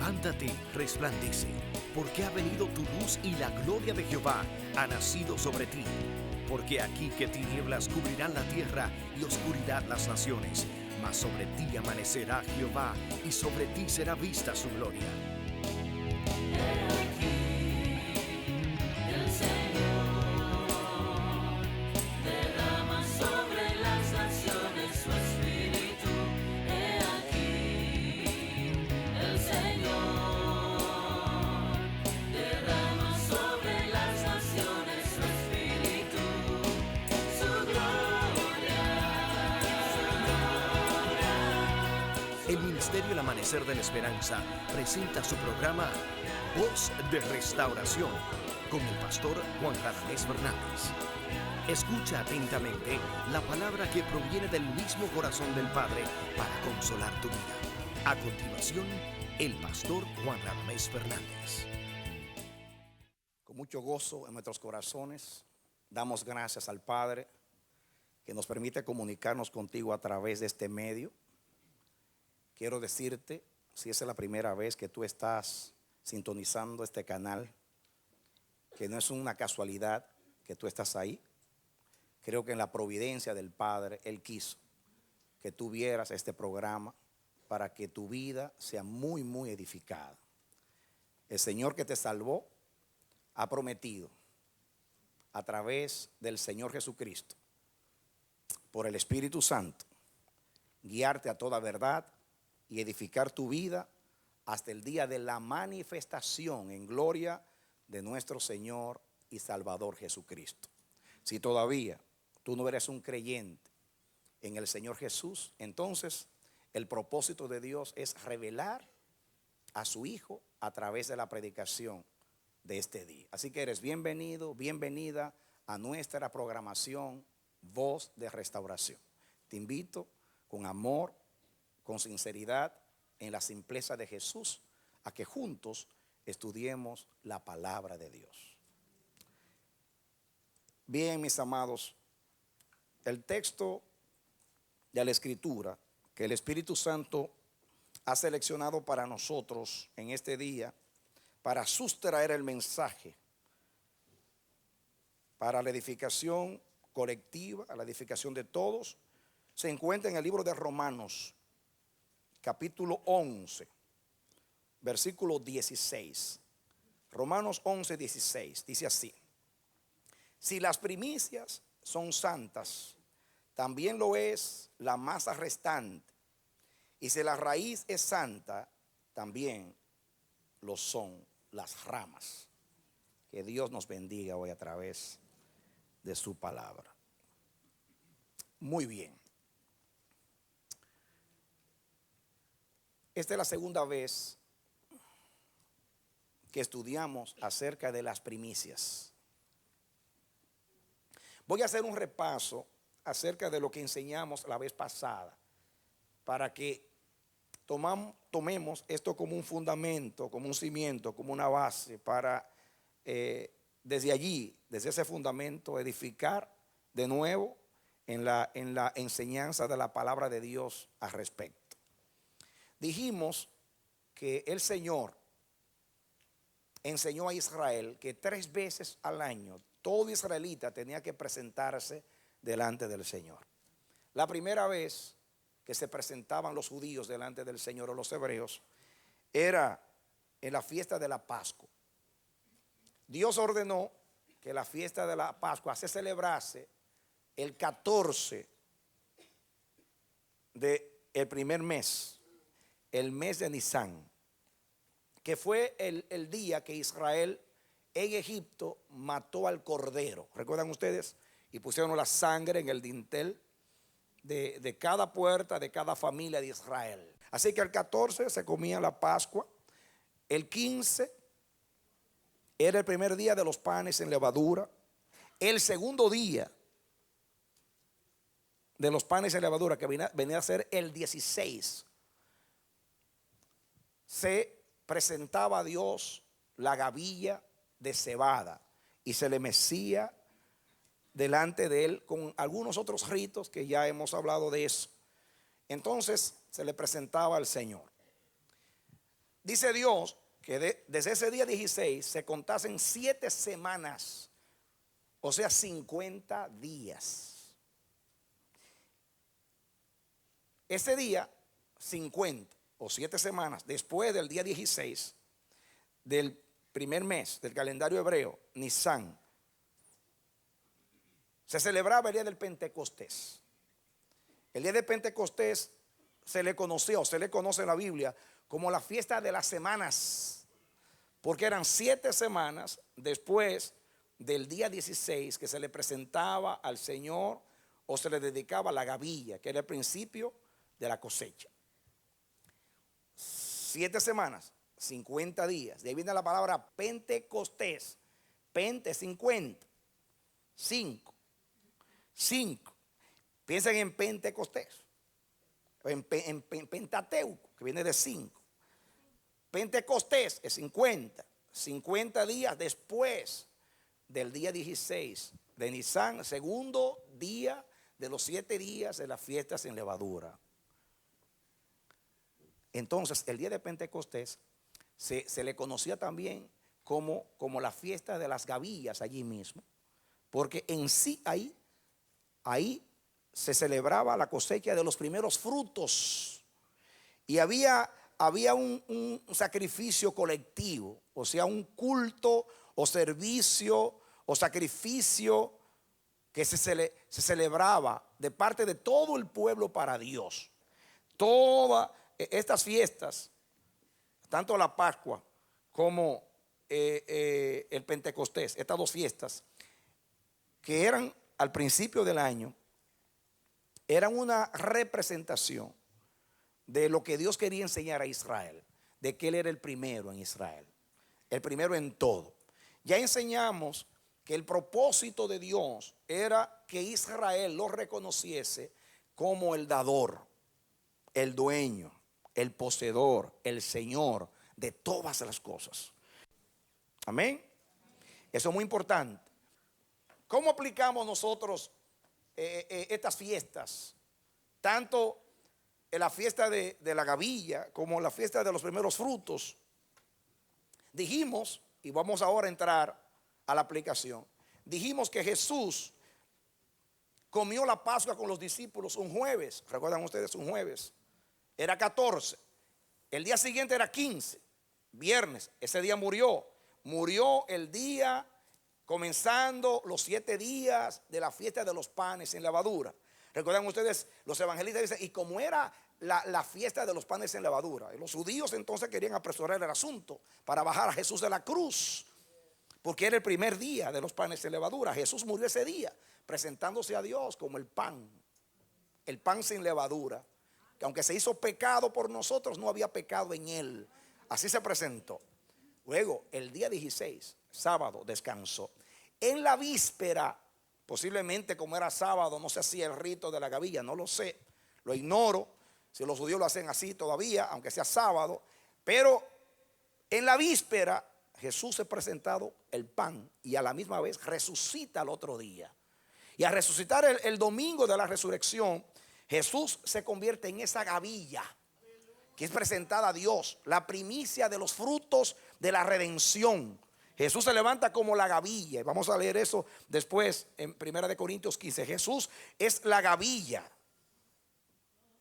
Levántate, resplandece, porque ha venido tu luz y la gloria de Jehová ha nacido sobre ti. Porque aquí que tinieblas cubrirán la tierra y oscuridad las naciones, mas sobre ti amanecerá Jehová y sobre ti será vista su gloria. El Ministerio El Amanecer de la Esperanza presenta su programa Voz de Restauración con el pastor Juan Radamés Fernández. Escucha atentamente la palabra que proviene del mismo corazón del Padre para consolar tu vida. A continuación, el pastor Juan Radamés Fernández. Con mucho gozo en nuestros corazones, damos gracias al Padre que nos permite comunicarnos contigo a través de este medio. Quiero decirte, si esa es la primera vez que tú estás sintonizando este canal, que no es una casualidad que tú estás ahí. Creo que en la providencia del Padre, Él quiso que tú vieras este programa para que tu vida sea muy, muy edificada. El Señor que te salvó ha prometido a través del Señor Jesucristo, por el Espíritu Santo, guiarte a toda verdad y edificar tu vida hasta el día de la manifestación en gloria de nuestro Señor y Salvador Jesucristo. Si todavía tú no eres un creyente en el Señor Jesús, entonces el propósito de Dios es revelar a su Hijo a través de la predicación de este día. Así que eres bienvenido, bienvenida a nuestra programación Voz de Restauración. Te invito con amor, con sinceridad, en la simpleza de Jesús, a que juntos estudiemos la palabra de Dios. Bien, mis amados, el texto de la Escritura que el Espíritu Santo ha seleccionado para nosotros en este día, para sustraer el mensaje, para la edificación colectiva, a la edificación de todos, se encuentra en el libro de Romanos, capítulo 11, versículo 16. Romanos 11, 16, dice así: si las primicias son santas, también lo es la masa restante, y si la raíz es santa, también lo son las ramas. Que Dios nos bendiga hoy a través de su palabra. Muy bien. Esta es la segunda vez que estudiamos acerca de las primicias. Voy a hacer un repaso acerca de lo que enseñamos la vez pasada, para que tomemos esto como un fundamento, como un cimiento, como una base, para desde allí, desde ese fundamento, edificar de nuevo en la enseñanza de la palabra de Dios al respecto. Dijimos que el Señor enseñó a Israel que 3 veces al año todo israelita tenía que presentarse delante del Señor. La primera vez que se presentaban los judíos delante del Señor o los hebreos era en la fiesta de la Pascua. Dios ordenó que la fiesta de la Pascua se celebrase el 14 del primer mes, el mes de Nisán, que fue el día que Israel en Egipto mató al cordero. ¿Recuerdan ustedes? Y pusieron la sangre en el dintel de cada puerta, de cada familia de Israel. Así que el 14 se comía la Pascua. El 15 era el primer día de los panes en levadura. El segundo día de los panes en levadura, que venía a ser el 16, se presentaba a Dios la gavilla de cebada y se le mecía delante de él con algunos otros ritos que ya hemos hablado de eso. Entonces se le presentaba al Señor. dice Dios que desde ese día 16 se contasen 7 semanas, o sea, 50 días. Ese día 50 o 7 semanas después del día 16 del primer mes del calendario hebreo, Nisan, se celebraba el día del Pentecostés. El día de Pentecostés se le conocía o se le conoce en la Biblia como la fiesta de las semanas, porque eran 7 semanas después del día 16 que se le presentaba al Señor o se le dedicaba la gavilla, que era el principio de la cosecha. 7 semanas, 50 días. De ahí viene la palabra Pentecostés. Pente, 50. 5. Piensen en Pentecostés. En Pentateuco, que viene de 5. Pentecostés es 50. 50 días después del día 16 de Nisan, segundo día de los 7 días de las fiestas sin levadura. Entonces, el día de Pentecostés se le conocía también como la fiesta de las gavillas allí mismo, porque en sí ahí se celebraba la cosecha de los primeros frutos y había un sacrificio colectivo, o sea, un culto o servicio o sacrificio que se celebraba de parte de todo el pueblo para Dios. Todas estas fiestas, tanto la Pascua como el Pentecostés, estas 2 fiestas que eran al principio del año, eran una representación de lo que Dios quería enseñar a Israel, de que Él era el primero en Israel, el primero en todo. Ya enseñamos que el propósito de Dios era que Israel lo reconociese como el dador, el dueño, el poseedor, el Señor de todas las cosas. Amén. Eso es muy importante. ¿Cómo aplicamos nosotros estas fiestas? Tanto en la fiesta de la gavilla como la fiesta de los primeros frutos. Dijimos, y vamos ahora a entrar a la aplicación, dijimos que Jesús comió la Pascua con los discípulos un jueves. ¿Recuerdan ustedes? Un jueves. Era 14. El día siguiente era 15. Viernes. Ese día murió. Murió el día comenzando los 7 días de la fiesta de los panes sin levadura. Recuerdan ustedes, los evangelistas dicen, y como era la fiesta de los panes sin levadura, y los judíos entonces querían apresurar el asunto para bajar a Jesús de la cruz, porque era el primer día de los panes sin levadura. Jesús murió ese día, presentándose a Dios como el pan sin levadura, que aunque se hizo pecado por nosotros, no había pecado en él. Así se presentó. Luego, el día 16, sábado, descansó. En la víspera, posiblemente como era sábado, no se hacía el rito de la gavilla, no lo sé, lo ignoro, si los judíos lo hacen así todavía, aunque sea sábado, pero en la víspera Jesús es presentado el pan y a la misma vez resucita al otro día. Y al resucitar el domingo de la resurrección, Jesús se convierte en esa gavilla que es presentada a Dios, la primicia de los frutos de la redención. Jesús se levanta como la gavilla, y vamos a leer eso después en 1 Corintios 15. Jesús es la gavilla,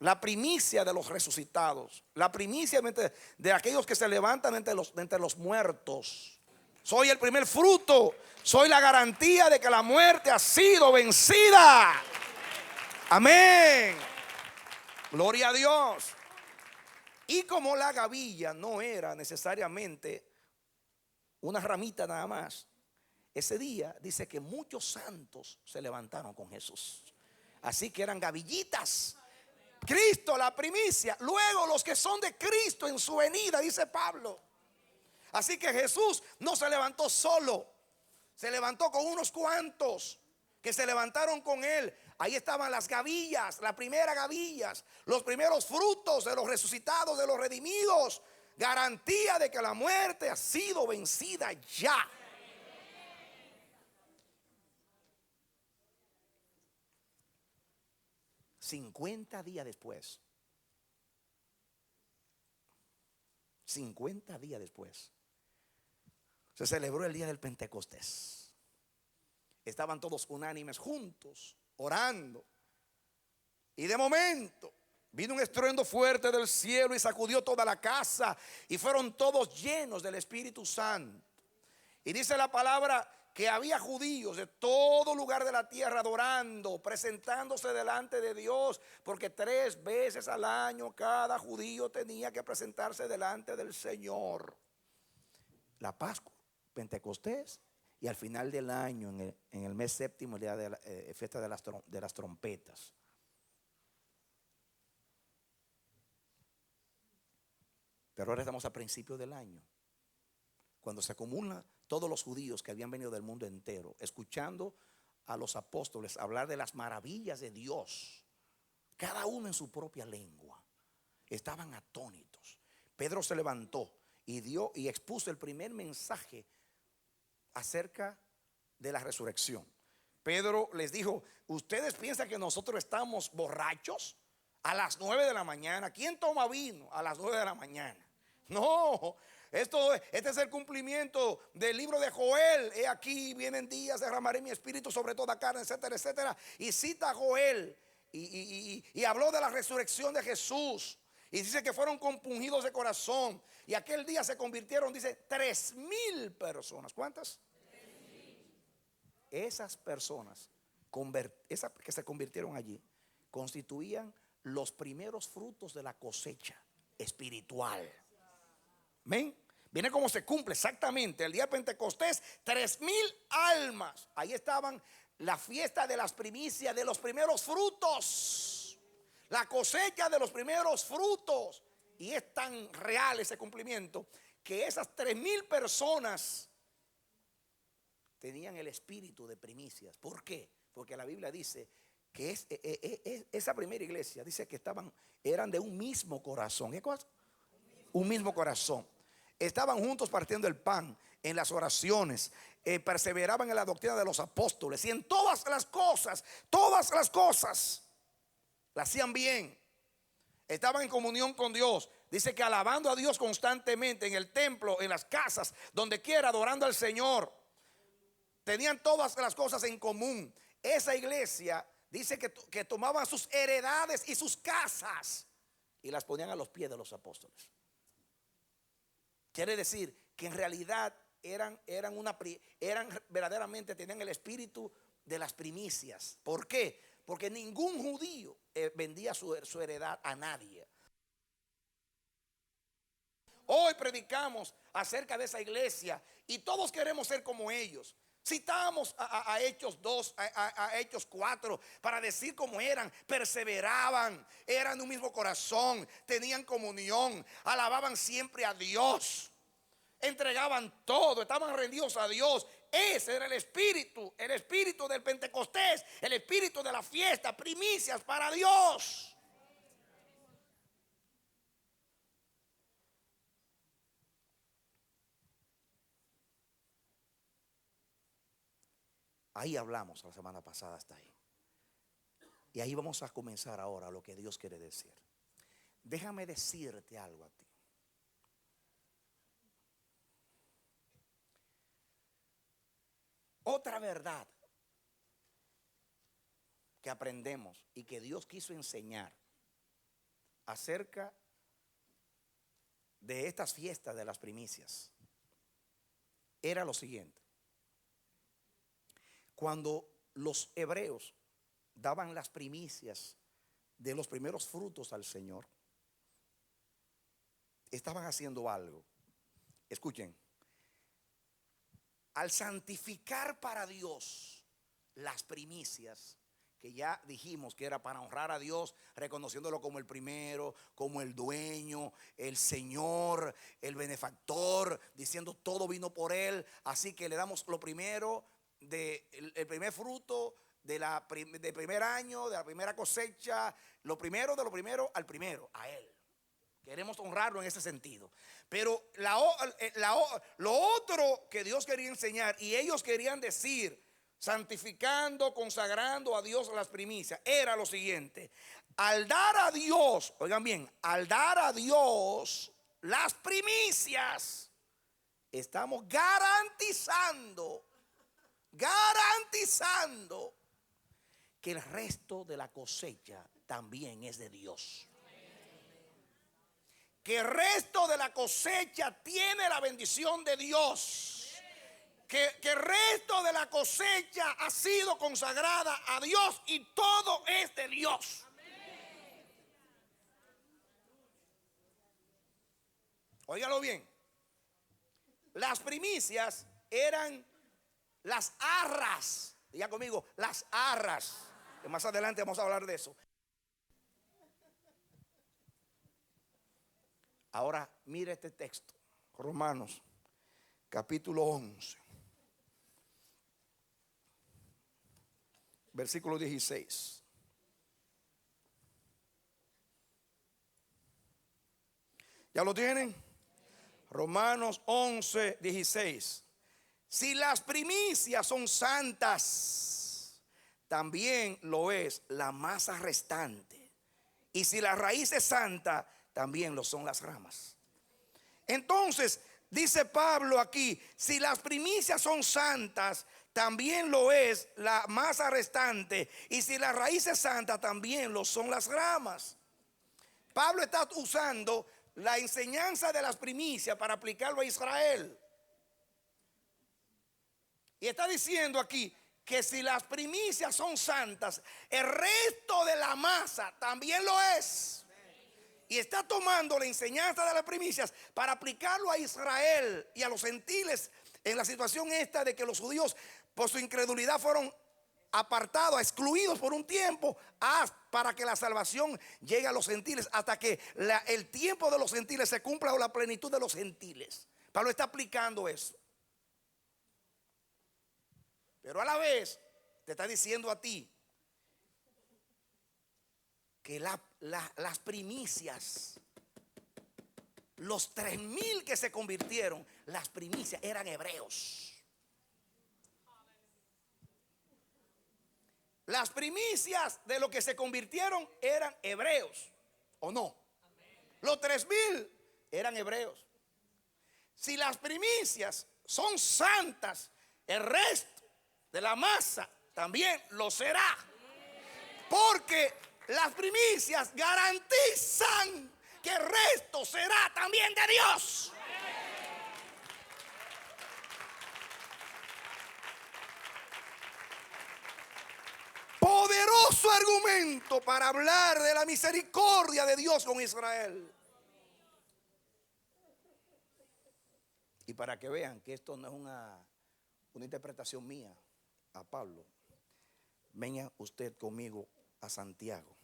la primicia de los resucitados, la primicia de aquellos que se levantan entre los muertos. Soy el primer fruto, soy la garantía de que la muerte ha sido vencida. Amén. Gloria a Dios. Y como la gavilla no era necesariamente una ramita nada más, ese día dice que muchos santos se levantaron con Jesús. Así que eran gavillitas. Cristo, la primicia. Luego los que son de Cristo en su venida, dice Pablo. Así que Jesús no se levantó solo, se levantó con unos cuantos que se levantaron con él. Ahí estaban las gavillas, las primeras gavillas, los primeros frutos de los resucitados, de los redimidos. Garantía de que la muerte ha sido vencida ya. $50 días después, 50 días después, se celebró el día del Pentecostés. Estaban todos unánimes juntos, orando. Y de momento vino un estruendo fuerte del cielo y sacudió toda la casa, y fueron todos llenos del Espíritu Santo. Y dice la palabra que había judíos de todo lugar de la tierra adorando, presentándose delante de Dios, porque 3 veces al año cada judío tenía que presentarse delante del Señor. La Pascua, Pentecostés, y al final del año, en el mes séptimo, el día de la fiesta de las trompetas. Pero ahora estamos a principios del año, cuando se acumulan todos los judíos que habían venido del mundo entero, escuchando a los apóstoles hablar de las maravillas de Dios, cada uno en su propia lengua. Estaban atónitos. Pedro se levantó y dio y expuso el primer mensaje acerca de la resurrección. Pedro les dijo: ¿ustedes piensan que nosotros estamos borrachos a las 9 de la mañana? ¿Quién toma vino a las 9 de la mañana? No, este es el cumplimiento del libro de Joel. He aquí vienen días, derramaré mi espíritu sobre toda carne, etcétera, etcétera. Y cita a Joel y habló de la resurrección de Jesús. Y dice que fueron compungidos de corazón. Y aquel día se convirtieron, dice, 3,000 personas. ¿Cuántas? 3,000. Esas personas esas que se convirtieron allí constituían los primeros frutos de la cosecha espiritual. ¿Ven? Viene como se cumple exactamente el día de Pentecostés. 3,000 almas. Ahí estaban, la fiesta de las primicias, de los primeros frutos, la cosecha de los primeros frutos. Y es tan real ese cumplimiento que esas 3,000 personas tenían el espíritu de primicias. ¿Por qué? Porque la Biblia dice que esa primera iglesia dice que eran de un mismo corazón. ¿Qué cosa? Un mismo corazón. Estaban juntos partiendo el pan, en las oraciones, perseveraban en la doctrina de los apóstoles, y en todas las cosas la hacían bien. Estaban en comunión con Dios. Dice que alabando a Dios constantemente en el templo, en las casas, donde quiera, adorando al Señor. Tenían todas las cosas en común. Esa iglesia dice que tomaban sus heredades y sus casas y las ponían a los pies de los apóstoles. Quiere decir que en realidad eran verdaderamente, tenían el espíritu de las primicias. ¿Por qué? Porque ningún judío vendía su heredad a nadie. Hoy predicamos acerca de esa iglesia y todos queremos ser como ellos. Citamos a Hechos 2, a Hechos 4 para decir cómo eran. Perseveraban, eran de un mismo corazón, tenían comunión, alababan siempre a Dios, entregaban todo, estaban rendidos a Dios. Ese era el espíritu del Pentecostés, el espíritu de la fiesta, primicias para Dios. Ahí hablamos la semana pasada hasta ahí. Y ahí vamos a comenzar ahora lo que Dios quiere decir. Déjame decirte algo a ti. Otra verdad que aprendemos y que Dios quiso enseñar acerca de estas fiestas de las primicias era lo siguiente. Cuando los hebreos daban las primicias de los primeros frutos al Señor, estaban haciendo algo. Escuchen. Al santificar para Dios las primicias, que ya dijimos que era para honrar a Dios, reconociéndolo como el primero, como el dueño, el Señor, el benefactor, diciendo todo vino por Él. Así que le damos lo primero, el primer fruto del primer año, de la primera cosecha, lo primero de lo primero al primero, a Él. Queremos honrarlo en ese sentido. Pero lo otro que Dios quería enseñar, y ellos querían decir, santificando, consagrando a Dios las primicias, era lo siguiente: al dar a Dios, oigan bien, al dar a Dios las primicias, estamos garantizando que el resto de la cosecha también es de Dios. Que el resto de la cosecha tiene la bendición de Dios. Que el resto de la cosecha ha sido consagrada a Dios y todo es de Dios. Óigalo bien. Las primicias eran las arras. Diga conmigo, las arras. Que más adelante vamos a hablar de eso. Ahora mire este texto, Romanos capítulo 11, versículo 16. ¿Ya lo tienen? Romanos 11, 16. Si las primicias son santas, también lo es la masa restante. Y si la raíz es santa, también lo son las ramas. Entonces, dice Pablo aquí, si las primicias son santas, también lo es la masa restante. Y si la raíz es santa, también lo son las ramas. Pablo está usando la enseñanza de las primicias para aplicarlo a Israel. Y está diciendo aquí que si las primicias son santas, el resto de la masa también lo es. Y está tomando la enseñanza de las primicias para aplicarlo a Israel y a los gentiles en la situación esta de que los judíos por su incredulidad fueron apartados, excluidos por un tiempo, para que la salvación llegue a los gentiles, hasta que el tiempo de los gentiles se cumpla o la plenitud de los gentiles. Pablo está aplicando eso. Pero a la vez te está diciendo a ti que las primicias, los 3,000 que se convirtieron, las primicias eran hebreos. Las primicias de los que se convirtieron eran hebreos, ¿o no? Los 3,000 eran hebreos. Si las primicias son santas, el resto de la masa también lo será. Porque las primicias garantizan que el resto será también de Dios. Poderoso argumento para hablar de la misericordia de Dios con Israel. Y para que vean que esto no es una interpretación mía a Pablo, venga usted conmigo a Santiago.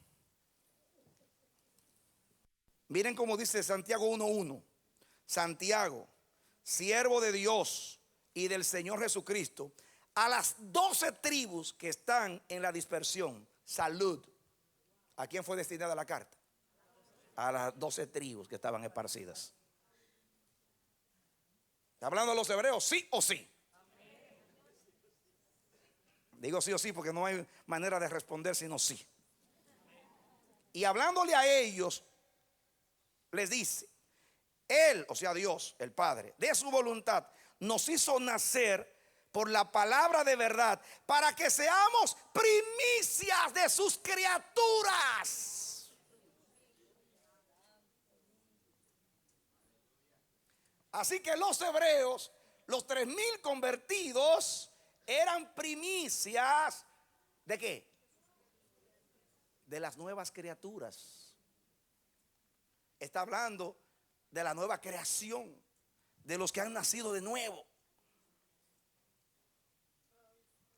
Miren cómo dice Santiago 1:1. Santiago, siervo de Dios y del Señor Jesucristo, a las 12 tribus que están en la dispersión, salud. ¿A quién fue destinada la carta? A las 12 tribus que estaban esparcidas. ¿Está hablando de los hebreos? ¿Sí o sí? Digo sí o sí porque no hay manera de responder sino sí. Y hablándole a ellos, les dice: Él, o sea Dios, el Padre, de su voluntad, nos hizo nacer por la palabra de verdad, para que seamos primicias de sus criaturas. Así que los hebreos, los 3,000 convertidos, eran primicias ¿de qué? De las nuevas criaturas. Está hablando de la nueva creación, de los que han nacido de nuevo.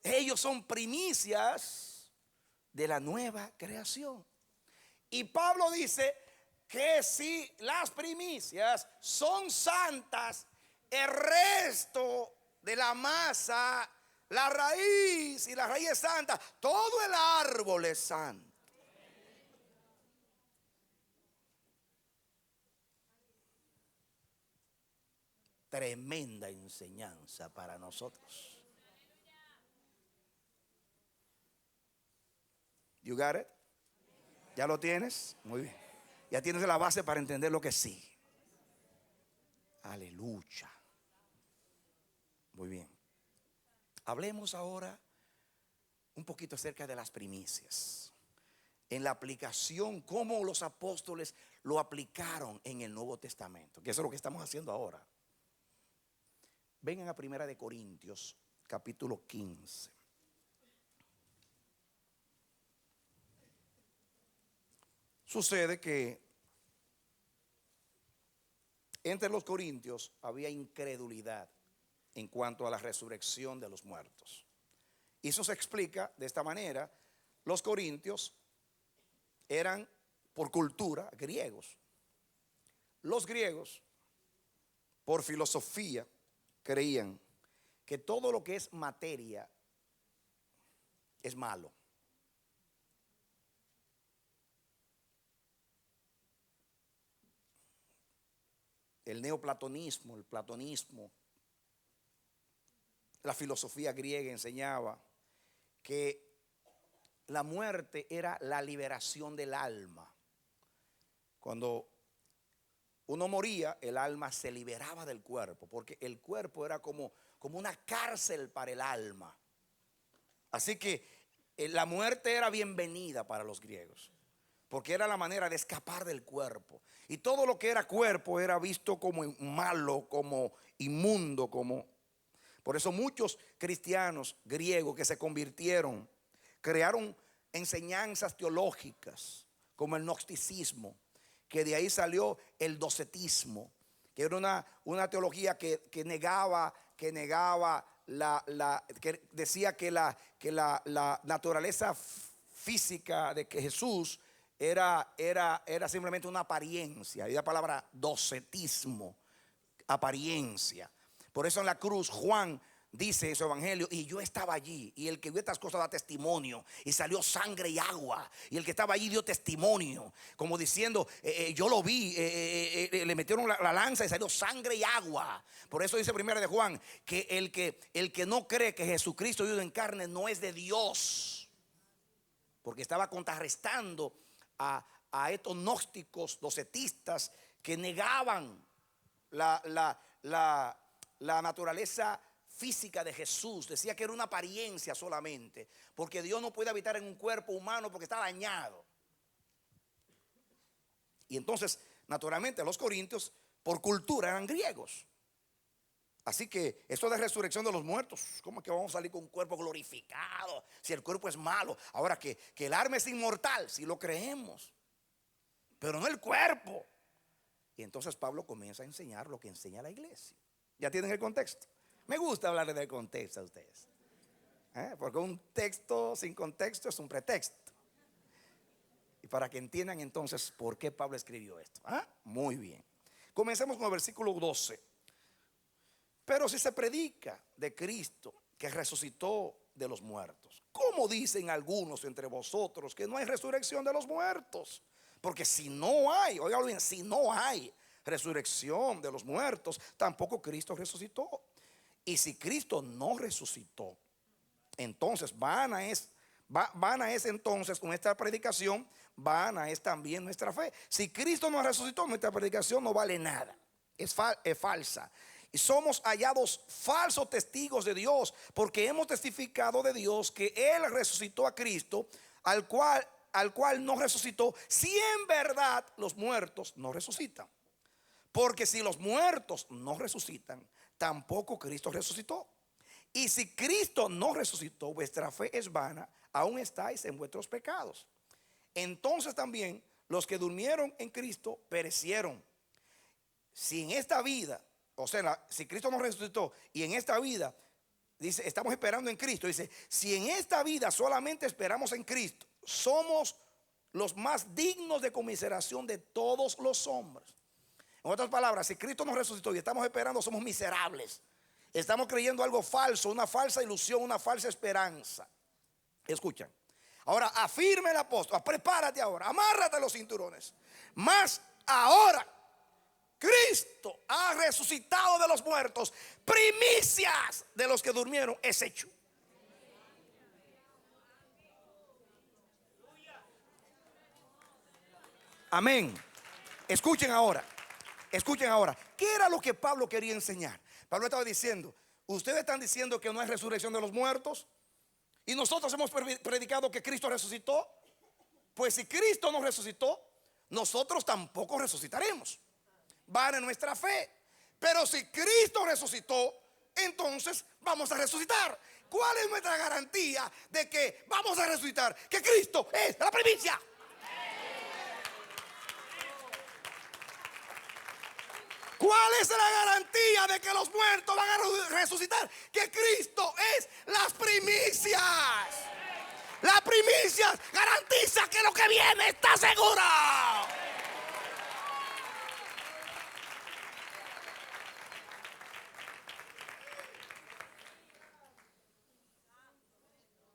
Ellos son primicias de la nueva creación. Y Pablo dice que si las primicias son santas, el resto de la masa, la raíz, y la raíz es santa, todo el árbol es santo. Tremenda enseñanza para nosotros. You got it? ¿Ya lo tienes? Muy bien. Ya tienes la base para entender lo que sigue. Aleluya. Muy bien. Hablemos ahora un poquito acerca de las primicias. En la aplicación, cómo los apóstoles lo aplicaron en el Nuevo Testamento, que eso es lo que estamos haciendo ahora. Vengan a 1 de Corintios, capítulo 15. Sucede que entre los corintios había incredulidad en cuanto a la resurrección de los muertos. Y eso se explica de esta manera. Los corintios eran por cultura griegos. Los griegos, por filosofía, creían que todo lo que es materia es malo. El neoplatonismo, el platonismo, la filosofía griega enseñaba que la muerte era la liberación del alma. Cuando uno moría, el alma se liberaba del cuerpo, porque el cuerpo era como una cárcel para el alma. Así que la muerte era bienvenida para los griegos, porque era la manera de escapar del cuerpo. Y todo lo que era cuerpo era visto como malo, como inmundo, Por eso muchos cristianos griegos que se convirtieron crearon enseñanzas teológicas como el gnosticismo, que de ahí salió el docetismo, que era una teología que negaba que decía que la naturaleza física de que Jesús era simplemente una apariencia. Y la palabra docetismo, apariencia. Por eso en la cruz Juan dice en su evangelio: y yo estaba allí, y el que vio estas cosas da testimonio, y salió sangre y agua, y el que estaba allí dio testimonio, como diciendo, yo lo vi, le metieron la lanza y salió sangre y agua. Por eso dice 1 de Juan que el que no cree que Jesucristo vive en carne no es de Dios, porque estaba contrarrestando a estos gnósticos docetistas que negaban la naturaleza física de Jesús. Decía que era una apariencia solamente, porque Dios no puede habitar en un cuerpo humano porque está dañado. Y entonces, naturalmente, los corintios por cultura eran griegos. Así que esto de resurrección de los muertos, ¿cómo es que vamos a salir con un cuerpo glorificado si el cuerpo es malo? Ahora que el alma es inmortal, si lo creemos, pero no el cuerpo. Y entonces Pablo comienza a enseñar lo que enseña la iglesia. ¿Ya tienen el contexto? Me gusta hablar del contexto a ustedes, porque un texto sin contexto es un pretexto. Y para que entiendan entonces por qué Pablo escribió esto. Muy bien. Comencemos con el versículo 12. Pero si se predica de Cristo que resucitó de los muertos, ¿cómo dicen algunos entre vosotros que no hay resurrección de los muertos? Porque si no hay, oigan bien, si no hay resurrección de los muertos, tampoco Cristo resucitó. Y si Cristo no resucitó, entonces vana es entonces nuestra predicación, vana es también nuestra fe. Si Cristo no resucitó, nuestra predicación no vale nada, es falsa. Y somos hallados falsos testigos de Dios, porque hemos testificado de Dios que Él resucitó a Cristo, al cual no resucitó, si en verdad los muertos no resucitan. Porque si los muertos no resucitan, tampoco Cristo resucitó. Y si Cristo no resucitó, vuestra fe es vana, aún estáis en vuestros pecados. Entonces también los que durmieron en Cristo perecieron. Si en esta vida, o sea, si Cristo no resucitó y en esta vida, dice, estamos esperando en Cristo, dice, si en esta vida solamente esperamos en Cristo, somos los más dignos de conmiseración de todos los hombres. En otras palabras, si Cristo nos resucitó y estamos esperando, somos miserables. Estamos creyendo algo falso, una falsa ilusión, una falsa esperanza. Escuchen. Ahora afirma el apóstol, prepárate ahora, amárrate los cinturones. Mas ahora Cristo ha resucitado de los muertos, primicias de los que durmieron es hecho. Amén. Escuchen ahora. ¿qué era lo que Pablo quería enseñar? Pablo estaba diciendo, ustedes están diciendo que no hay resurrección de los muertos y nosotros hemos predicado que Cristo resucitó. Pues si Cristo no resucitó, nosotros tampoco resucitaremos. Van en nuestra fe. Pero si Cristo resucitó, entonces vamos a resucitar. ¿Cuál es nuestra garantía de que vamos a resucitar? Que Cristo es la primicia. ¿Cuál es la garantía de que los muertos van a resucitar? Que Cristo es las primicias. Las primicias garantiza que lo que viene está seguro.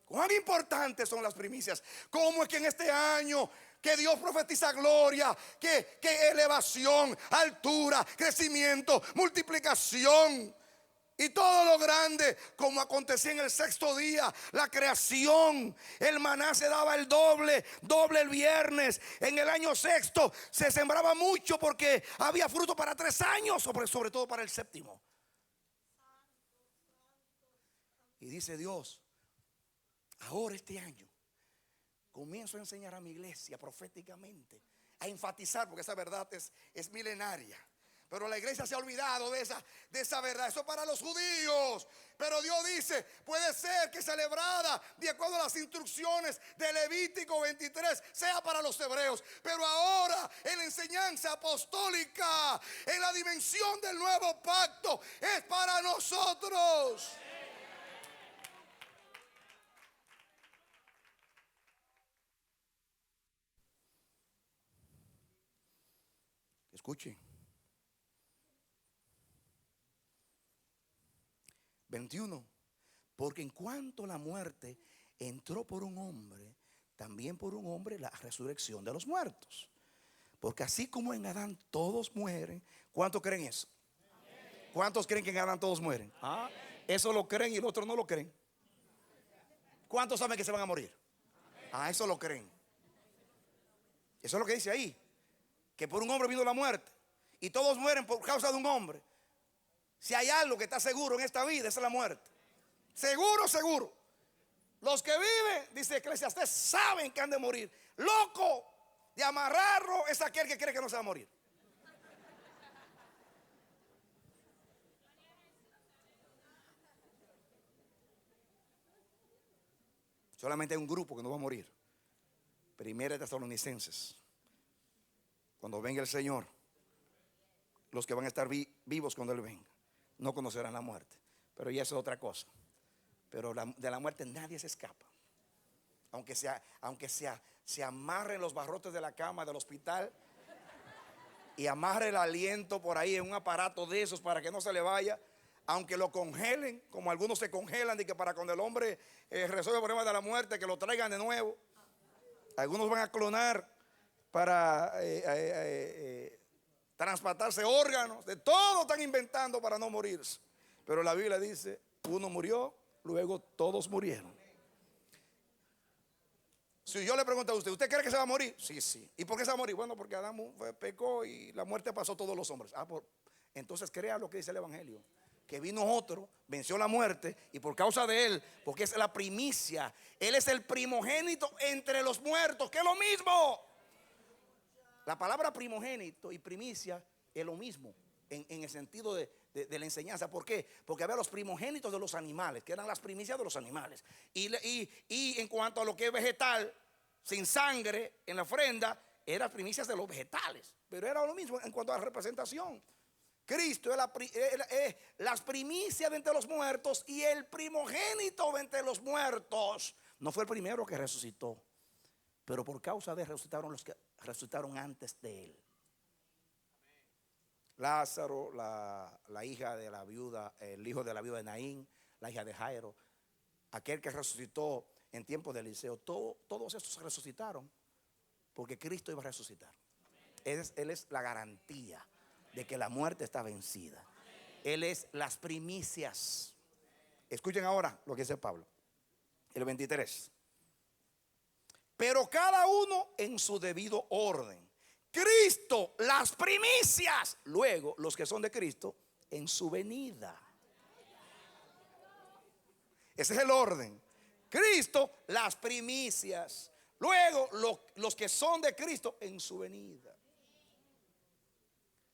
¿Cuán importantes son las primicias? ¿Cómo es que en este año que Dios profetiza gloria, que elevación, altura, crecimiento, multiplicación y todo lo grande, como acontecía en el sexto día, la creación, el maná se daba el doble el viernes. En el año sexto se sembraba mucho porque había fruto para 3 años, sobre todo para el séptimo. Y dice Dios, ahora este año comienzo a enseñar a mi iglesia proféticamente, a enfatizar, porque esa verdad es milenaria. Pero la iglesia se ha olvidado de esa verdad. Eso es para los judíos. Pero Dios dice, puede ser que celebrada de acuerdo a las instrucciones de Levítico 23 sea para los hebreos. Pero ahora en la enseñanza apostólica, en la dimensión del nuevo pacto, es para nosotros. Escuchen. 21. Porque en cuanto la muerte entró por un hombre, también por un hombre la resurrección de los muertos. Porque así como en Adán todos mueren, ¿cuántos creen eso? ¿Cuántos creen que en Adán todos mueren? Eso lo creen y los otros no lo creen. ¿Cuántos saben que se van a morir? Eso lo creen. Eso es lo que dice ahí. Que por un hombre vino la muerte y todos mueren por causa de un hombre. Si hay algo que está seguro en esta vida, es la muerte. Seguro, seguro. Los que viven, dice Eclesiastés, saben que han de morir. Loco de amarrarlo es aquel que cree que no se va a morir. Solamente hay un grupo que no va a morir. Primera de Tesalonicenses. Cuando venga el Señor, los que van a estar vivos cuando Él venga no conocerán la muerte. Pero ya eso es otra cosa. Pero de la muerte nadie se escapa. Aunque se amarre en los barrotes de la cama del hospital y amarre el aliento por ahí en un aparato de esos para que no se le vaya. Aunque lo congelen, como algunos se congelan, de que para cuando el hombre resuelve el problema de la muerte, que lo traigan de nuevo. Algunos van a clonar para trasplantarse órganos. De todo están inventando para no morirse. Pero la Biblia dice, uno murió, luego todos murieron. Si yo le pregunto a usted, ¿usted cree que se va a morir? Sí, sí. ¿Y por qué se va a morir? Bueno, porque Adán pecó y la muerte pasó a todos los hombres. Entonces crea lo que dice el Evangelio. Que vino otro, venció la muerte y por causa de él, porque es la primicia, él es el primogénito entre los muertos, que es lo mismo. La palabra primogénito y primicia es lo mismo en el sentido de la enseñanza. ¿Por qué? Porque había los primogénitos de los animales, que eran las primicias de los animales. Y en cuanto a lo que es vegetal, sin sangre en la ofrenda, eran primicias de los vegetales. Pero era lo mismo en cuanto a la representación. Cristo es las primicias de entre los muertos y el primogénito de entre los muertos. No fue el primero que resucitó, pero por causa de él resucitaron los que resucitaron antes de él. Lázaro, la hija de la viuda, el hijo de la viuda de Naín, la hija de Jairo, aquel que resucitó en tiempo de Eliseo, todos estos resucitaron porque Cristo iba a resucitar. Él es la garantía de que la muerte está vencida. Él es las primicias. Escuchen ahora lo que dice Pablo, el 23. Pero cada uno en su debido orden. Cristo, las primicias. Luego, los que son de Cristo, en su venida. Ese es el orden. Cristo, las primicias. Luego, los que son de Cristo, en su venida.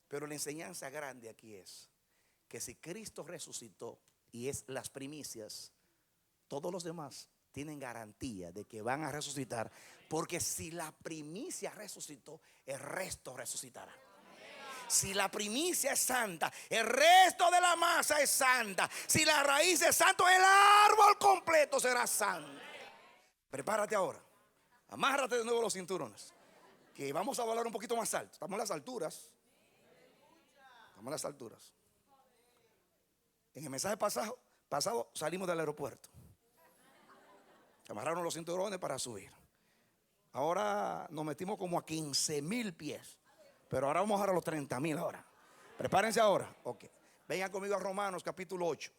Pero la enseñanza grande aquí es que si Cristo resucitó y es las primicias, todos los demás tienen garantía de que van a resucitar, porque si la primicia resucitó, el resto resucitará. Si la primicia es santa, el resto de la masa es santa. Si la raíz es santo, el árbol completo será santo. Prepárate ahora, amárrate de nuevo los cinturones, que vamos a volar un poquito más alto. Estamos en las alturas. Estamos en las alturas. En el mensaje pasado salimos del aeropuerto. Se amarraron los cinturones para subir. Ahora nos metimos como a 15,000 pies. Pero ahora vamos a los 30,000 ahora. Prepárense ahora. Ok. Vengan conmigo a Romanos capítulo 8.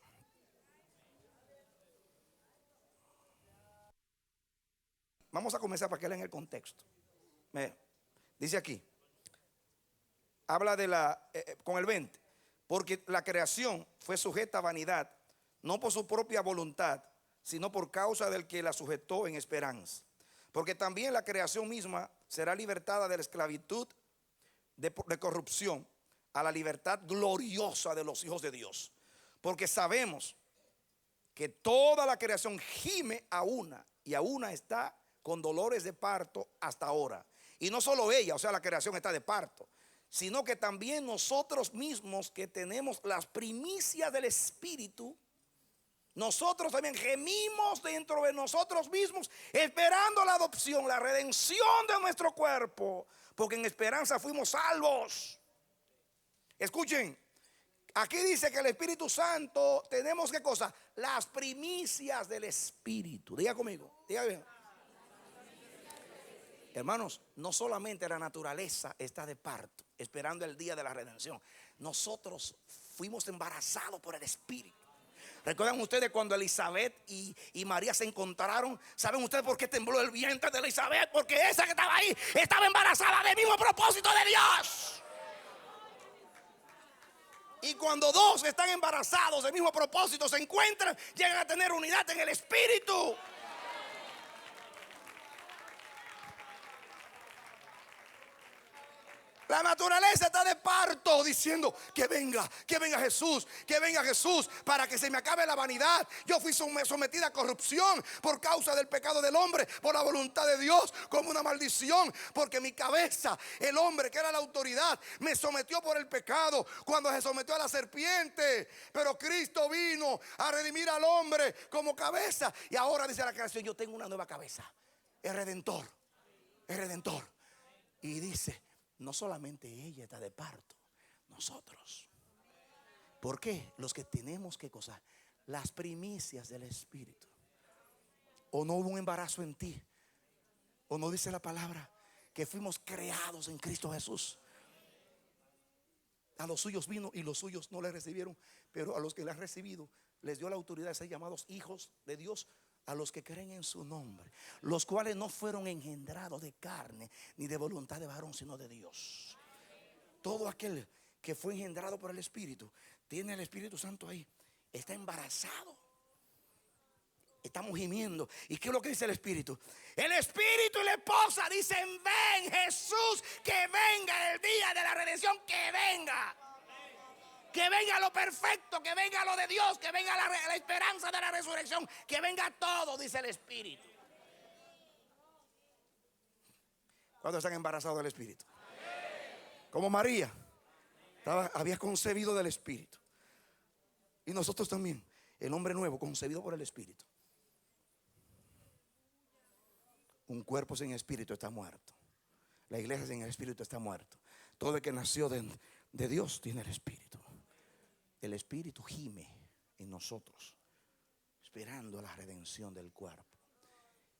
Vamos a comenzar para que lean el contexto. Dice aquí. Habla de con el 20. Porque la creación fue sujeta a vanidad, no por su propia voluntad, sino por causa del que la sujetó en esperanza. Porque también la creación misma será libertada de la esclavitud de corrupción a la libertad gloriosa de los hijos de Dios. Porque sabemos que toda la creación gime a una, y a una está con dolores de parto hasta ahora. Y no solo ella, o sea, la creación está de parto, sino que también nosotros mismos, que tenemos las primicias del Espíritu, nosotros también gemimos dentro de nosotros mismos, esperando la adopción, la redención de nuestro cuerpo, porque en esperanza fuimos salvos. Escuchen, aquí dice que el Espíritu Santo, tenemos ¿qué cosa? Las primicias del Espíritu. Diga conmigo, diga bien. Hermanos, no solamente la naturaleza está de parto, esperando el día de la redención. Nosotros fuimos embarazados por el Espíritu. ¿Recuerdan ustedes cuando Elizabeth y María se encontraron? ¿Saben ustedes por qué tembló el vientre de Elizabeth? Porque esa que estaba ahí estaba embarazada del mismo propósito de Dios. Y cuando dos están embarazados del mismo propósito, se encuentran, llegan a tener unidad en el Espíritu. La naturaleza está de parto diciendo que venga Jesús, para que se me acabe la vanidad. Yo fui sometida a corrupción por causa del pecado del hombre, por la voluntad de Dios, como una maldición, porque mi cabeza, el hombre que era la autoridad, me sometió por el pecado cuando se sometió a la serpiente. Pero Cristo vino a redimir al hombre como cabeza, y ahora dice la creación: yo tengo una nueva cabeza, el Redentor. Y dice: no solamente ella está de parto, nosotros. ¿Por qué? Los que tenemos que gozar las primicias del Espíritu. ¿O no hubo un embarazo en ti? ¿O no dice la palabra que fuimos creados en Cristo Jesús? A los suyos vino y los suyos no le recibieron, pero a los que le han recibido les dio la autoridad de ser llamados hijos de Dios, a los que creen en su nombre, los cuales no fueron engendrados de carne ni de voluntad de varón, sino de Dios. Todo aquel que fue engendrado por el Espíritu tiene el Espíritu Santo ahí, está embarazado. Estamos gimiendo. ¿Y qué es lo que dice el Espíritu? El Espíritu y la esposa dicen: ven Jesús, que venga el día de la redención, que venga. Que venga lo perfecto, que venga lo de Dios, que venga la esperanza de la resurrección, que venga todo, dice el Espíritu. ¿Cuántos están embarazados del Espíritu? Como María había concebido del Espíritu. Y nosotros también, el hombre nuevo concebido por el Espíritu. Un cuerpo sin Espíritu está muerto. La iglesia sin el Espíritu está muerto. Todo el que nació de Dios tiene el Espíritu. El Espíritu gime en nosotros, esperando la redención del cuerpo.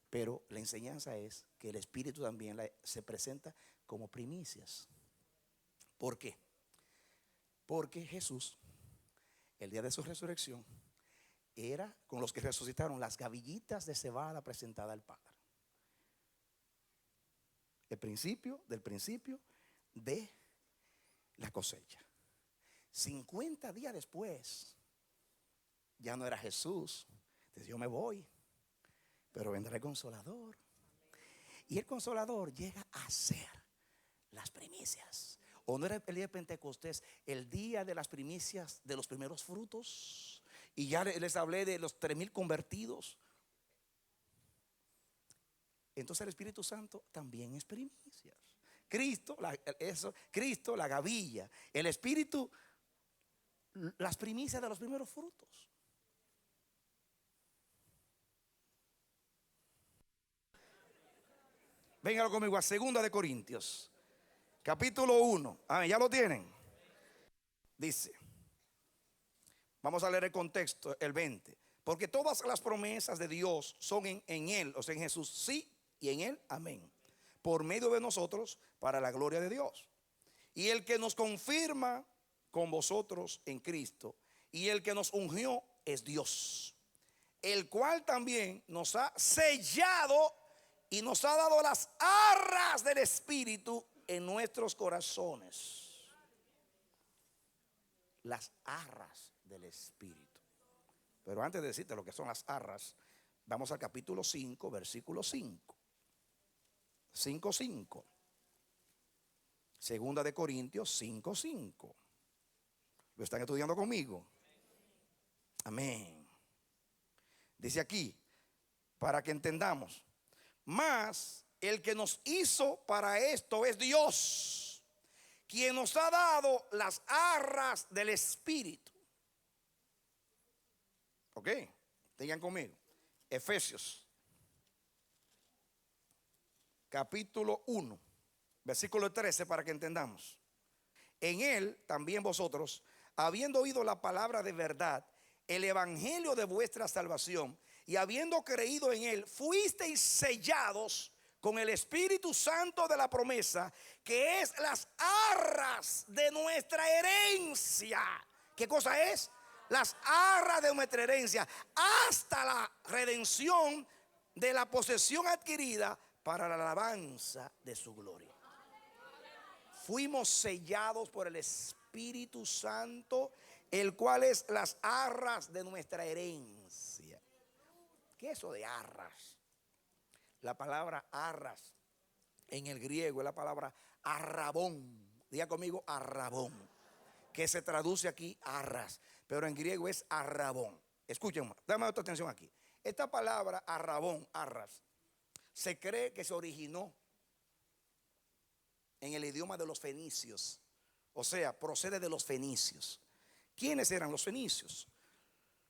Pero la enseñanza es que el Espíritu también se presenta como primicias. ¿Por qué? Porque Jesús, el día de su resurrección, era con los que resucitaron las gavillitas de cebada presentada al Padre. El principio del principio de la cosecha. 50 días después, ya no era Jesús. Entonces yo me voy, pero vendrá el Consolador. Y el Consolador llega a ser las primicias. ¿O no era el día de Pentecostés el día de las primicias de los primeros frutos? Y ya les hablé de los 3,000 convertidos. Entonces el Espíritu Santo también es primicias. Cristo, la gavilla, el Espíritu, las primicias de los primeros frutos. Vénganlo conmigo a 2 de Corintios, capítulo 1. ¿Ya lo tienen? Dice, vamos a leer el contexto, el 20. Porque todas las promesas de Dios son en Él, o sea, en Jesús, sí, y en Él, amén. Por medio de nosotros, para la gloria de Dios. Y el que nos confirma con vosotros en Cristo, y el que nos ungió es Dios, el cual también nos ha sellado y nos ha dado las arras del Espíritu en nuestros corazones. Las arras del Espíritu. Pero antes de decirte lo que son las arras, vamos al capítulo 5, versículo 5. 5:5. 2 de Corintios 5:5. ¿Lo están estudiando conmigo? Amén. Dice aquí, para que entendamos, mas el que nos hizo para esto es Dios, quien nos ha dado las arras del Espíritu. Ok, digan conmigo. Efesios, capítulo 1, versículo 13, para que entendamos. En él también vosotros, habiendo oído la palabra de verdad, el evangelio de vuestra salvación, y habiendo creído en él, fuisteis sellados con el Espíritu Santo de la promesa, que es las arras de nuestra herencia. ¿Qué cosa es? Las arras de nuestra herencia, hasta la redención de la posesión adquirida para la alabanza de su gloria. Fuimos sellados por el Espíritu Santo, el cual es las arras de nuestra herencia. ¿Qué es eso de arras? La palabra arras en el griego es la palabra arrabón. Diga conmigo arrabón, que se traduce aquí arras, pero en griego es arrabón. Escuchen, dame otra atención aquí. Esta palabra arrabón, arras, se cree que se originó en el idioma de los fenicios. O sea, procede de los fenicios. ¿Quiénes eran los fenicios?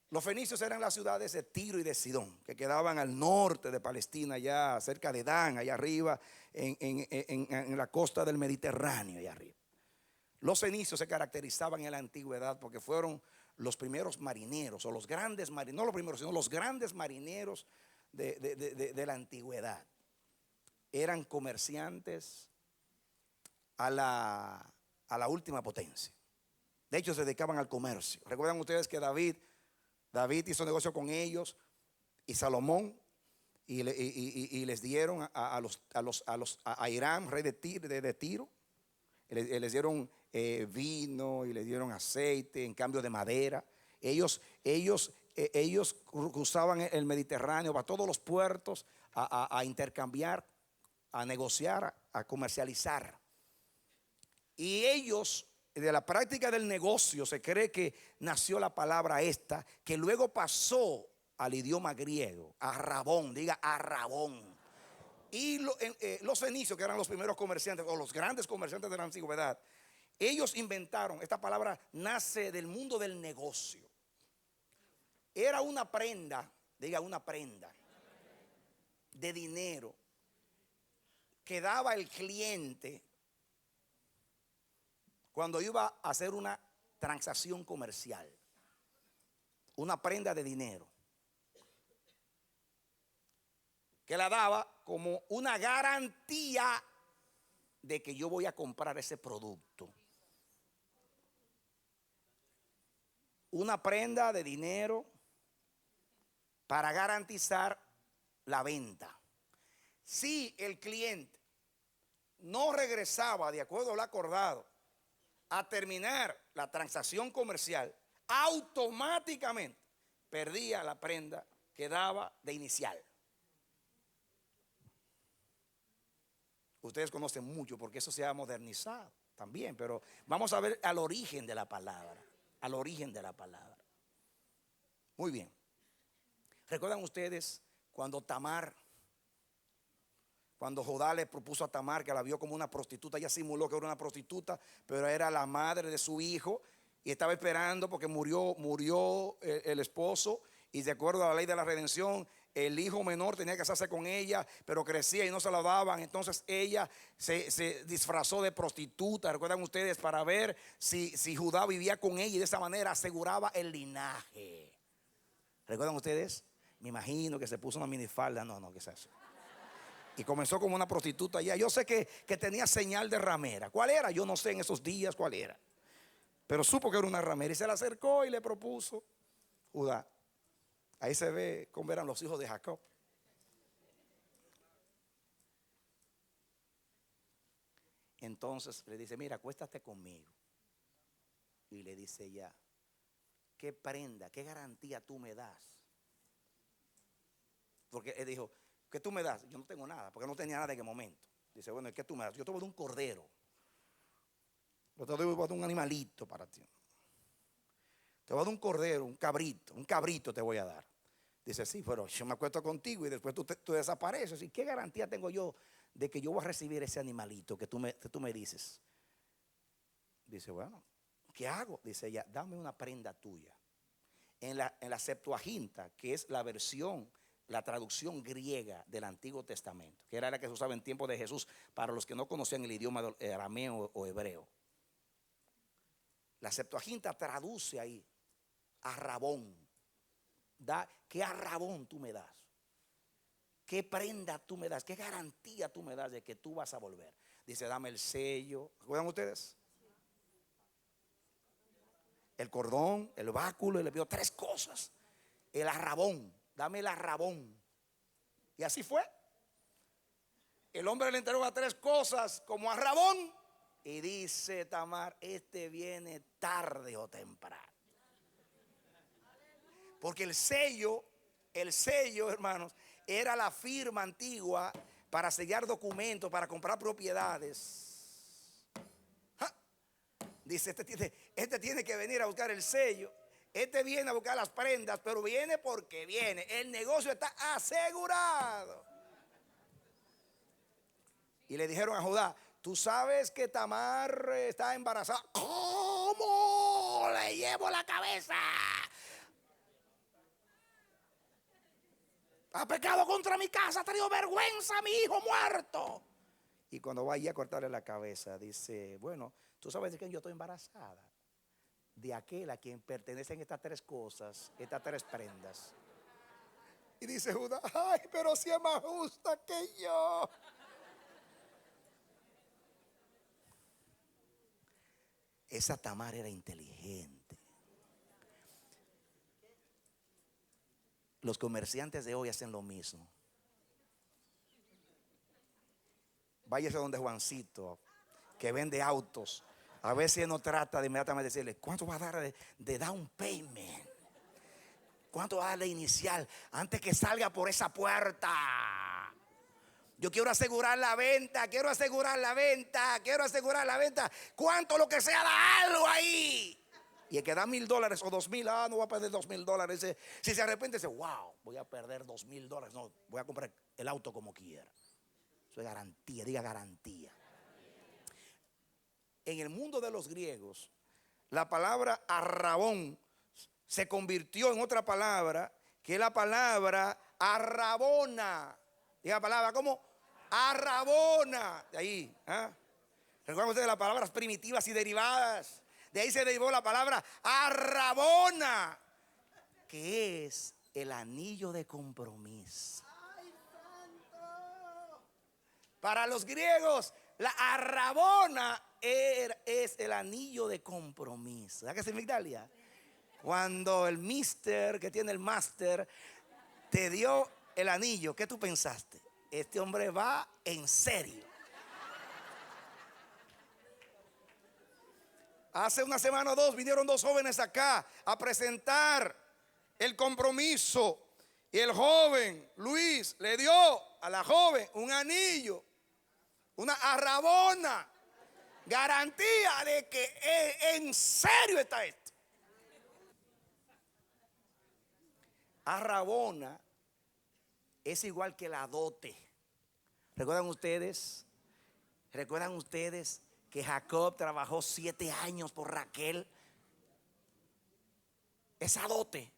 Los fenicios eran las ciudades de Tiro y de Sidón, que quedaban al norte de Palestina, allá cerca de Dan, allá arriba, en la costa del Mediterráneo, allá arriba. Los fenicios se caracterizaban en la antigüedad porque fueron los primeros marineros, o los grandes marineros, no los primeros, sino los grandes marineros de la antigüedad. Eran comerciantes a la última potencia. De hecho, se dedicaban al comercio. Recuerdan ustedes que David hizo negocio con ellos, y Salomón, y les dieron a Hiram, rey de Tiro, les dieron vino y les dieron aceite en cambio de madera. Ellos cruzaban el Mediterráneo para todos los puertos a intercambiar, a negociar, a comercializar. Y ellos, de la práctica del negocio, se cree que nació la palabra esta, que luego pasó al idioma griego, arrabón, diga arrabón. Y los fenicios, que eran los primeros comerciantes, o los grandes comerciantes de la antigüedad, ellos inventaron, esta palabra nace del mundo del negocio. Era una prenda, diga una prenda, de dinero que daba el cliente cuando iba a hacer una transacción comercial. Una prenda de dinero que la daba como una garantía de que yo voy a comprar ese producto. Una prenda de dinero para garantizar la venta. Si el cliente no regresaba de acuerdo a lo acordado a terminar la transacción comercial, automáticamente perdía la prenda que daba de inicial. Ustedes conocen mucho porque eso se ha modernizado también, pero vamos a ver al origen de la palabra, al origen de la palabra. Muy bien. ¿Recuerdan ustedes cuando Judá le propuso a Tamar, que la vio como una prostituta? Ella simuló que era una prostituta, pero era la madre de su hijo y estaba esperando porque murió el esposo, y de acuerdo a la ley de la redención, el hijo menor tenía que casarse con ella, pero crecía y no se la daban. Entonces ella se disfrazó de prostituta, recuerdan ustedes, para ver si Judá vivía con ella, y de esa manera aseguraba el linaje. ¿Recuerdan ustedes? Me imagino que se puso una minifalda. No, ¿qué es eso? Y comenzó como una prostituta allá. Yo sé que tenía señal de ramera. ¿Cuál era? Yo no sé en esos días cuál era, pero supo que era una ramera y se le acercó y le propuso Judá. Ahí se ve cómo eran los hijos de Jacob. Entonces le dice: mira, acuéstate conmigo. Y le dice ella: ¿qué prenda, qué garantía tú me das? Porque él dijo: ¿qué tú me das? Yo no tengo nada, porque no tenía nada en aquel momento. Dice: bueno, ¿qué tú me das? Yo te voy a dar un cordero. Yo te voy a dar un animalito para ti. Te voy a dar un cordero, un cabrito te voy a dar. Dice: sí, pero yo me acuesto contigo y después tú desapareces. ¿Y qué garantía tengo yo de que yo voy a recibir ese animalito que tú me dices? Dice: bueno, ¿qué hago? Dice ella: dame una prenda tuya. En la Septuaginta, que es la traducción griega del Antiguo Testamento, que era la que se usaba en tiempo de Jesús para los que no conocían el idioma arameo o hebreo. La Septuaginta traduce ahí a Rabón. ¿Qué arrabón tú me das? ¿Qué prenda tú me das? ¿Qué garantía tú me das de que tú vas a volver? Dice: dame el sello. ¿Recuerdan ustedes? El cordón, el báculo, y le pidió 3 cosas. El arrabón, dame el arrabón. Y así fue. El hombre le entregó 3 cosas como arrabón. Y dice Tamar: este viene tarde o temprano. Porque el sello, hermanos, era la firma antigua para sellar documentos, para comprar propiedades. ¡Ja! Dice: este tiene que venir a buscar el sello. Este viene a buscar las prendas, pero viene porque viene. El negocio está asegurado. Y le dijeron a Judá: tú sabes que Tamar está embarazada. ¿Cómo le llevo la cabeza? Ha pecado contra mi casa, ha traído vergüenza a mi hijo muerto. Y cuando vaya a cortarle la cabeza, dice: bueno, tú sabes de quién yo estoy embarazada. De aquel a quien pertenecen estas 3 cosas, estas 3 prendas. Y dice Judá: ay, pero si es más justa que yo. Esa Tamar era inteligente. Los comerciantes de hoy hacen lo mismo. Váyase donde Juancito, que vende autos. A veces no trata de inmediatamente decirle: ¿cuánto va a dar de down payment? ¿Cuánto va a dar de inicial antes que salga por esa puerta? Yo quiero asegurar la venta, quiero asegurar la venta. ¿Cuánto lo que sea, da algo ahí? Y el que da $1,000 o $2,000, no voy a perder $2,000. Si se arrepiente, dice: wow, voy a perder $2,000. No, voy a comprar el auto como quiera. Eso es garantía, diga garantía. En el mundo de los griegos, la palabra arrabón se convirtió en otra palabra, que es la palabra arrabona. Diga la palabra, ¿cómo? Arrabona. De ahí, recuerden ustedes las palabras primitivas y derivadas. De ahí se derivó la palabra arrabona, que es el anillo de compromiso. ¡Ay, santo! Para los griegos, la arrabona es el anillo de compromiso. ¿Sabes qué es Migdalia? Cuando el mister que tiene el máster te dio el anillo, ¿qué tú pensaste? Este hombre va en serio. Hace una semana o dos vinieron dos jóvenes acá a presentar el compromiso. Y el joven Luis le dio a la joven un anillo, una arrabona, garantía de que en serio está esto. Arrabona es igual que la dote. ¿Recuerdan ustedes? ¿Recuerdan ustedes que Jacob trabajó 7 años por Raquel? Esa dote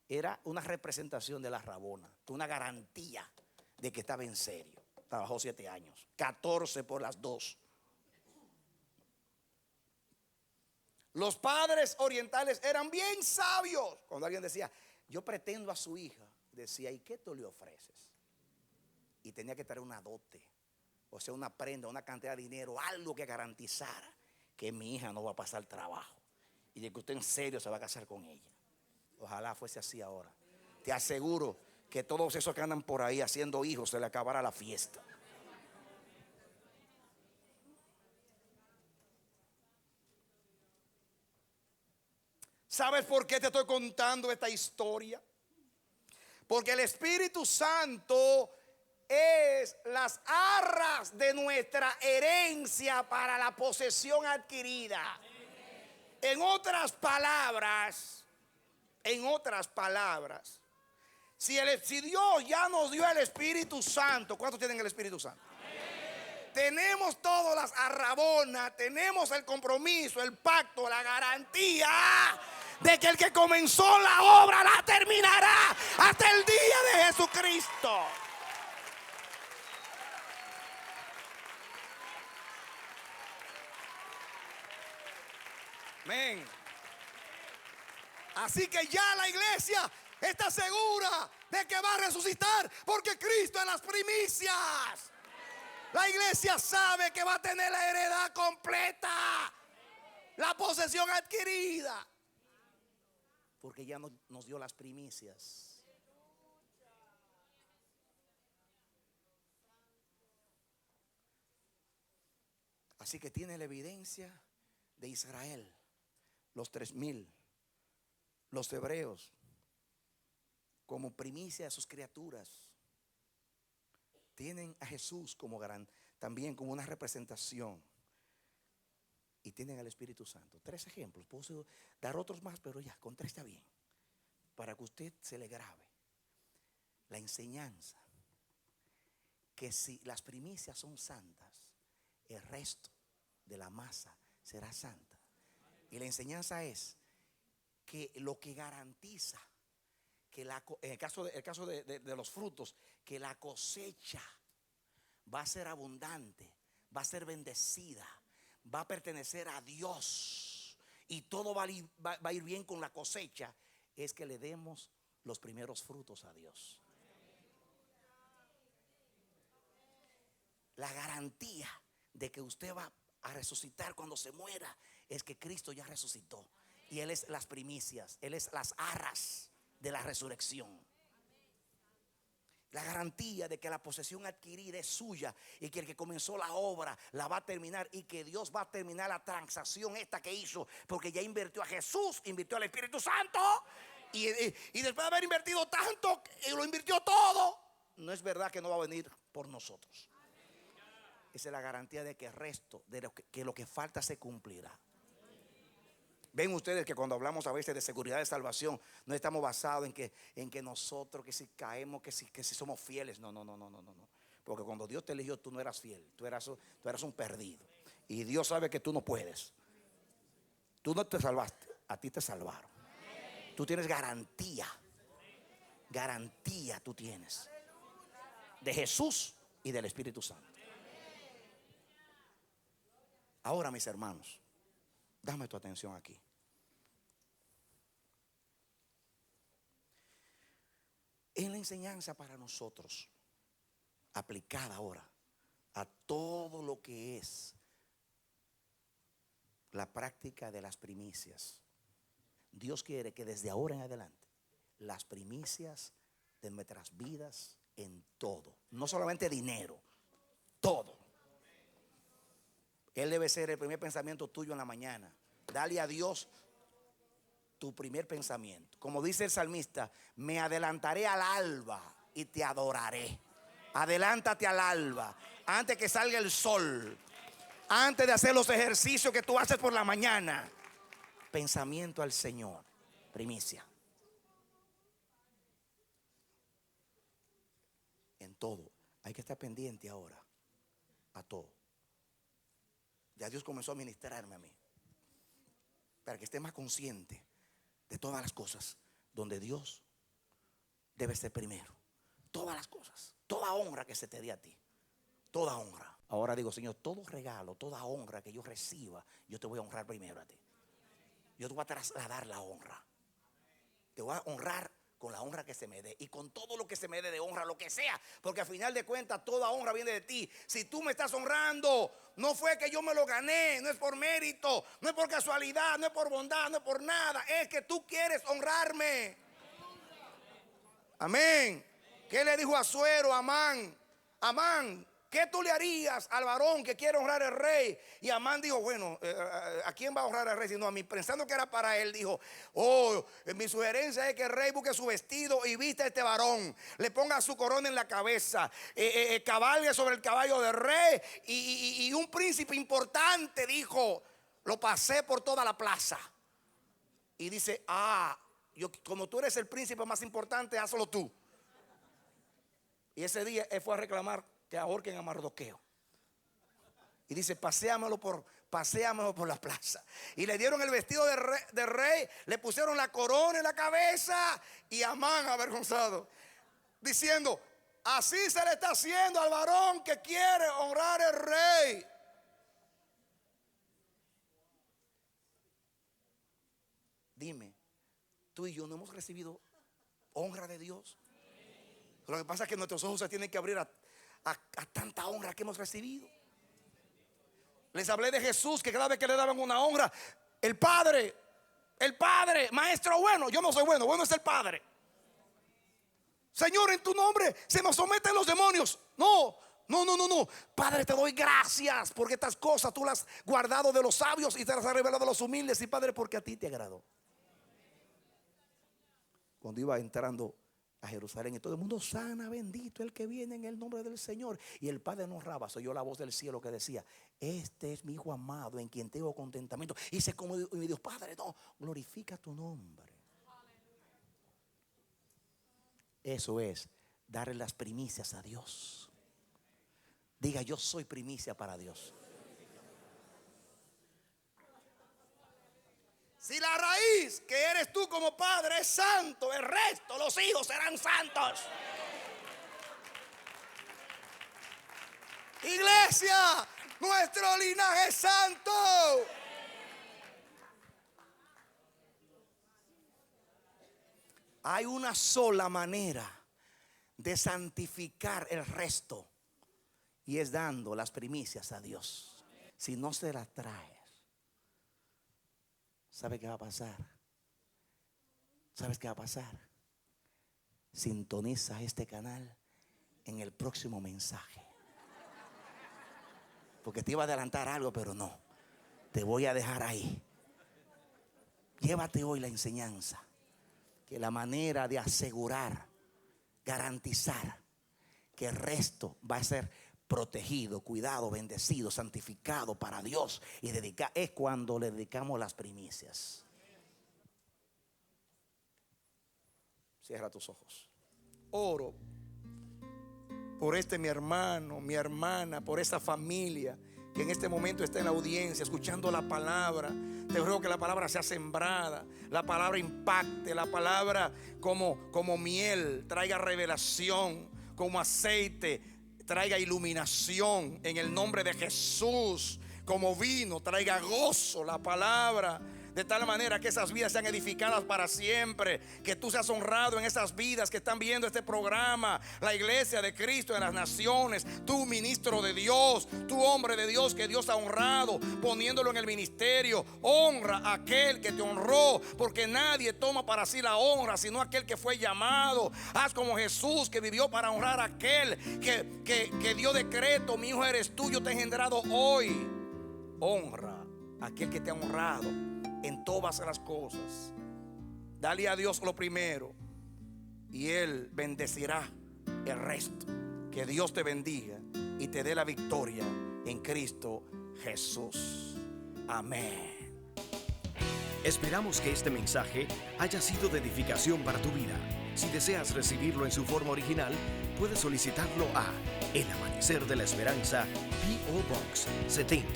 era una representación de la rabona, una garantía de que estaba en serio. Trabajó 7 años, 14 por las dos. Los padres orientales eran bien sabios. Cuando alguien decía, yo pretendo a su hija, decía, ¿y qué tú le ofreces? Y tenía que traer una dote, o sea, una prenda, una cantidad de dinero, algo que garantizara que mi hija no va a pasar trabajo y de que usted en serio se va a casar con ella. Ojalá fuese así ahora. Te aseguro que todos esos que andan por ahí haciendo hijos se le acabará la fiesta. ¿Sabes por qué te estoy contando esta historia? Porque el Espíritu Santo es las arras de nuestra herencia para la posesión adquirida. En otras palabras, si Dios ya nos dio el Espíritu Santo, ¿cuántos tienen el Espíritu Santo? Tenemos todas las arrabonas, tenemos el compromiso, el pacto, la garantía de que el que comenzó la obra la terminará hasta el día de Jesucristo. Amén. Así que ya la iglesia está segura de que va a resucitar porque Cristo es las primicias. La iglesia sabe que va a tener la heredad completa, la posesión adquirida, porque ya nos dio las primicias. Así que tiene la evidencia de Israel, los 3,000, los hebreos, como primicia de sus criaturas. Tienen a Jesús como también como una representación. Y tienen al Espíritu Santo. 3 ejemplos. Puedo dar otros más, pero ya, con 3 está bien. Para que usted se le grabe. La enseñanza. Que si las primicias son santas, el resto de la masa será santa. Y la enseñanza es que lo que garantiza que en el caso de los frutos, que la cosecha va a ser abundante, va a ser bendecida, va a pertenecer a Dios y todo va a ir bien con la cosecha, es que le demos los primeros frutos a Dios. La garantía de que usted va a resucitar cuando se muera es que Cristo ya resucitó y Él es las primicias, Él es las arras de la resurrección. La garantía de que la posesión adquirida es suya y que el que comenzó la obra la va a terminar y que Dios va a terminar la transacción esta que hizo, porque ya invirtió a Jesús, invirtió al Espíritu Santo y después de haber invertido tanto y lo invirtió todo, no es verdad que no va a venir por nosotros. Esa es la garantía de que el resto de lo que falta se cumplirá. Ven ustedes que cuando hablamos a veces de seguridad de salvación, no estamos basados en que nosotros, que si caemos, que si somos fieles. No. Porque cuando Dios te eligió, tú no eras fiel. Tú eras un perdido. Y Dios sabe que tú no puedes. Tú no te salvaste, a ti te salvaron. Tú tienes garantía. Garantía tú tienes. De Jesús y del Espíritu Santo. Ahora, mis hermanos, dame tu atención aquí. En la enseñanza para nosotros, aplicada ahora a todo lo que es la práctica de las primicias, Dios quiere que desde ahora en adelante las primicias de nuestras vidas en todo, no solamente dinero, todo. Él debe ser el primer pensamiento tuyo en la mañana. Dale a Dios tu primer pensamiento. Como dice el salmista, me adelantaré al alba y te adoraré. Adelántate al alba, antes que salga el sol, antes de hacer los ejercicios que tú haces por la mañana. Pensamiento al Señor, primicia. En todo, hay que estar pendiente ahora a todo. Ya Dios comenzó a ministrarme a mí, para que esté más consciente de todas las cosas donde Dios debe ser primero. Todas las cosas, toda honra que se te dé a ti, toda honra. Ahora digo, Señor, todo regalo, toda honra que yo reciba, yo te voy a honrar primero a ti. Yo te voy a trasladar la honra. Te voy a honrar con la honra que se me dé y con todo lo que se me dé de honra, lo que sea, porque al final de cuentas toda honra viene de ti. Si tú me estás honrando, no fue que yo me lo gané, no es por mérito, no es por casualidad, no es por bondad, no es por nada, es que tú quieres honrarme. Amén. ¿Qué le dijo Asuero a Amán? Amán, ¿qué tú le harías al varón que quiere honrar al rey? Y Amán dijo, bueno, ¿a quién va a honrar al rey? Sino a mí, pensando que era para él, dijo, mi sugerencia es que el rey busque su vestido y vista a este varón, le ponga su corona en la cabeza, cabalgue sobre el caballo del rey. Y un príncipe importante dijo, lo pasé por toda la plaza. Y dice, como tú eres el príncipe más importante, hazlo tú. Y ese día él fue a reclamar que ahorquen a Mardoqueo. Y dice, paséamelo por la plaza. Y le dieron el vestido de rey, le pusieron la corona en la cabeza. Y Amán, avergonzado, diciendo, así se le está haciendo al varón que quiere honrar al rey. Dime, tú y yo no hemos recibido honra de Dios. Lo que pasa es que nuestros ojos se tienen que abrir a tanta honra que hemos recibido. Les hablé de Jesús, que cada vez que le daban una honra, el Padre, maestro bueno, yo no soy bueno, bueno es el Padre. Señor, en tu nombre se nos someten los demonios. No. Padre, te doy gracias porque estas cosas tú las has guardado de los sabios y te las has revelado a los humildes. Y Padre, porque a ti te agradó. Cuando iba entrando a Jerusalén y todo el mundo, sana, bendito el que viene en el nombre del Señor, y el Padre no honraba, se oyó la voz del cielo que decía, este es mi hijo amado en quien tengo contentamiento. Y se como mi Dios, Padre, no, glorifica tu nombre. Eso es darle las primicias a Dios. Diga, yo soy primicia para Dios. Si la raíz que eres tú como padre es santo, el resto, los hijos serán santos. Iglesia, nuestro linaje es santo. Hay una sola manera de santificar el resto, y es dando las primicias a Dios. Si no se las traes, ¿sabe qué va a pasar? ¿Sabes qué va a pasar? Sintoniza este canal en el próximo mensaje. Porque te iba a adelantar algo, pero no. Te voy a dejar ahí. Llévate hoy la enseñanza. Que la manera de asegurar, garantizar que el resto va a ser protegido, cuidado, bendecido, santificado para Dios y dedicar, es cuando le dedicamos las primicias. Cierra tus ojos. Oro por mi hermano, mi hermana, por esta familia que en este momento está en la audiencia escuchando la palabra. Te ruego que la palabra sea sembrada, la palabra impacte, la palabra como miel traiga revelación, como aceite traiga iluminación en el nombre de Jesús, como vino traiga gozo la palabra, de tal manera que esas vidas sean edificadas para siempre, que tú seas honrado en esas vidas que están viendo este programa, la iglesia de Cristo en las naciones, tú ministro de Dios, tú hombre de Dios que Dios ha honrado poniéndolo en el ministerio. Honra a aquel que te honró, porque nadie toma para sí la honra sino aquel que fue llamado. Haz como Jesús, que vivió para honrar a aquel que dio decreto: mi hijo eres tú, yo te he engendrado hoy. honra a aquel que te ha honrado en todas las cosas. Dale a Dios lo primero y Él bendecirá el resto. Que Dios te bendiga y te dé la victoria en Cristo Jesús. Amén. Esperamos que este mensaje haya sido de edificación para tu vida. Si deseas recibirlo en su forma original, puedes solicitarlo a El Amanecer de la Esperanza, P.O. Box 70,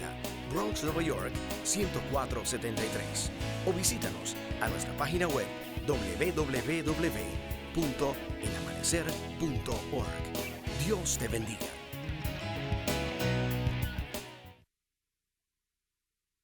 Bronx, Nueva York 10473. O visítanos a nuestra página web www.elamanecer.org. Dios te bendiga.